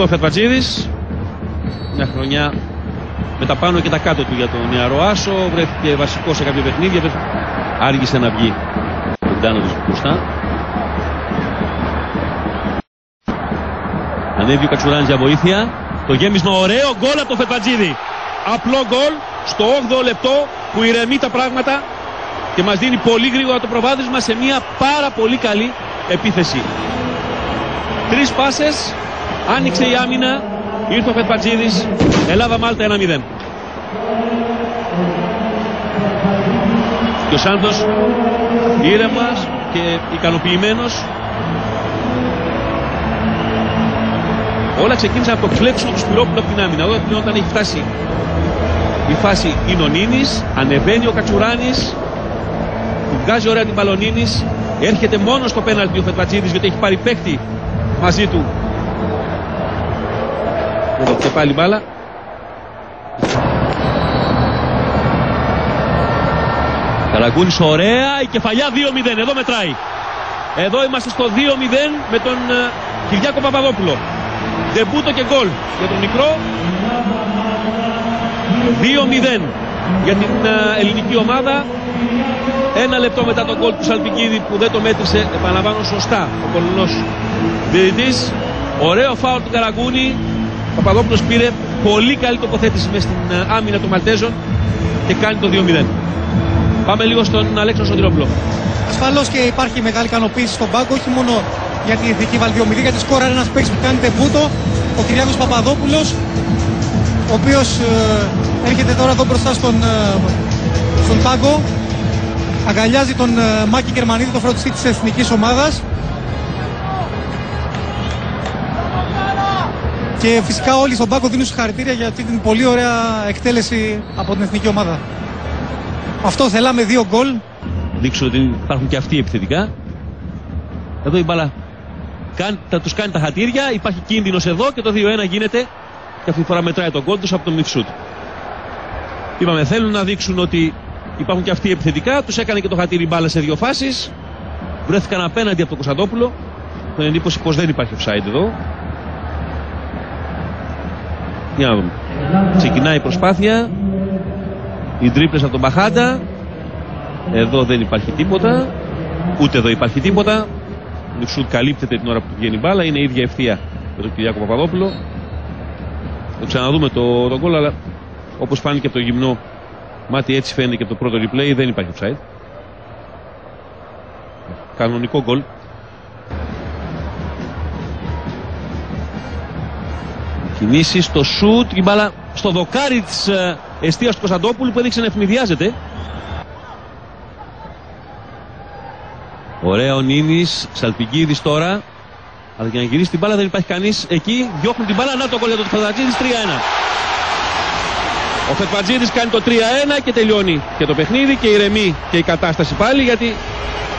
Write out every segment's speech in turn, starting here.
Εδώ ο Φετβατζίδης, μια χρονιά με τα πάνω και τα κάτω του για τον νεαρό Άσο. Βρέθηκε βασικό σε κάποια παιχνίδια, άργησε να βγει τον Τάνο του μπροστά. Ανέβει ο Κατσουράνης για βοήθεια. Το γέμισμα ωραίο, γκολ από τον Φετβατζίδη. Απλό γκολ στο 8ο λεπτό που ηρεμεί τα πράγματα και μας δίνει πολύ γρήγορα το προβάδισμα σε μια πάρα πολύ καλή επίθεση. 3 πάσες, άνοιξε η άμυνα, ήρθε ο Φετβατζίδης, Ελλάδα-Μάλτα 1-0. Και ο Σάντος ήρεμας και ικανοποιημένος. Όλα ξεκίνησαν από το κλέψιμο του Σπυρόπουλου από την άμυνα. Εδώ πλέον όταν έχει φτάσει η φάση είναι ο Νίνης, ανεβαίνει ο Κατσουράνης, του βγάζει ωραία την Παλονίνης, έρχεται μόνο στο πέναλτι ο Φετβατζίδης γιατί έχει πάρει παίκτη μαζί του. Εδώ και πάλι μπάλα. Καραγκούνης ωραία, η κεφαλιά 2-0, εδώ μετράει. Εδώ είμαστε στο 2-0 με τον Κυριάκο Παπαδόπουλο. Ντεμπούτο και γκολ για τον μικρό. 2-0 για την ελληνική ομάδα. 1 λεπτό μετά τον γκολ του Σαλπικίδη που δεν το μέτρησε, επαναλαμβάνω σωστά, ο Πολωνός διαιτητής. Ωραίο φάουλ του Καραγκούνη. Ο Παπαδόπουλος πήρε πολύ καλή τοποθέτηση μες στην άμυνα των Μαλτέζων και κάνει το 2-0. Πάμε λίγο στον Αλέξανδρο Σωτηρόπουλο. Ασφαλώς και υπάρχει μεγάλη ικανοποίηση στον πάγκο, όχι μόνο για την εθνική βάλει 2-0, γιατί σκόραρε ένας παίκτης που κάνει τεμπούτο, ο Κυριάκος Παπαδόπουλος, ο οποίος έρχεται τώρα εδώ μπροστά στον πάγκο, αγκαλιάζει τον Μάκη Κερμανίδη, τον φροντιστή της εθνικής ομάδας. Και φυσικά όλοι στον πάγκο δίνουν συγχαρητήρια για αυτή την πολύ ωραία εκτέλεση από την εθνική ομάδα. Αυτό θέλαμε, 2 γκολ. Δείξουν ότι υπάρχουν και αυτοί επιθετικά. Εδώ η μπάλα θα τους κάνει τα χατήρια, υπάρχει κίνδυνος εδώ και το 2-1 γίνεται. Και αυτή τη φορά μετράει τον γκολ τους από τον Μιφσούτ. Είπαμε θέλουν να δείξουν ότι υπάρχουν και αυτοί επιθετικά. Τους έκανε και το χατήρι μπάλα σε 2 φάσεις. Βρέθηκαν απέναντι από τον Κωνσταντόπουλο. Με εντύπωση πως δεν υπάρχει offside εδώ. Για να δούμε. Ξεκινάει η προσπάθεια. Οι τρίπλες από τον Μπαχάντα. Εδώ δεν υπάρχει τίποτα. Ούτε εδώ υπάρχει τίποτα. Ο Μιφσούτ καλύπτεται την ώρα που του βγαίνει μπάλα. Είναι η ίδια ευθεία με τον Κυριάκο Παπαδόπουλο. Το ξαναδούμε το γκολ, αλλά όπως φάνηκε από το γυμνό μάτι, έτσι φαίνεται και από το πρώτο replay, δεν υπάρχει offside. Κανονικό γκολ. Κινήσεις στο σουτ, η μπάλα στο δοκάρι της εστίας του Κωνσταντόπουλου που έδειξε να ευνηδιάζεται. Ωραία ο Νίνης, Σαλπικίδης τώρα. Αλλά για να γυρίσει την μπάλα δεν υπάρχει κανείς εκεί. Διώχνουν την μπάλα, να το γκολ για τον Φετβατζίδης, 3-1. Ο Φετβατζίδης κάνει το 3-1 και τελειώνει και το παιχνίδι και ηρεμεί και η κατάσταση πάλι, γιατί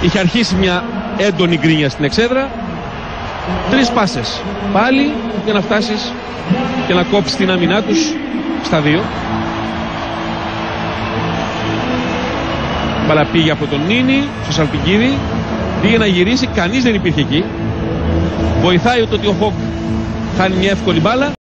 είχε αρχίσει μια έντονη γκρίνια στην εξέδρα. 3 πάσες πάλι για να φτάσεις και να κόψεις την άμυνά τους στα 2. Μπάλα πήγε από τον Νίνη στο Σαλπικίδη, πήγε να γυρίσει, κανείς δεν υπήρχε εκεί. Βοηθάει το ότι ο Χοκ χάνει μια εύκολη μπάλα.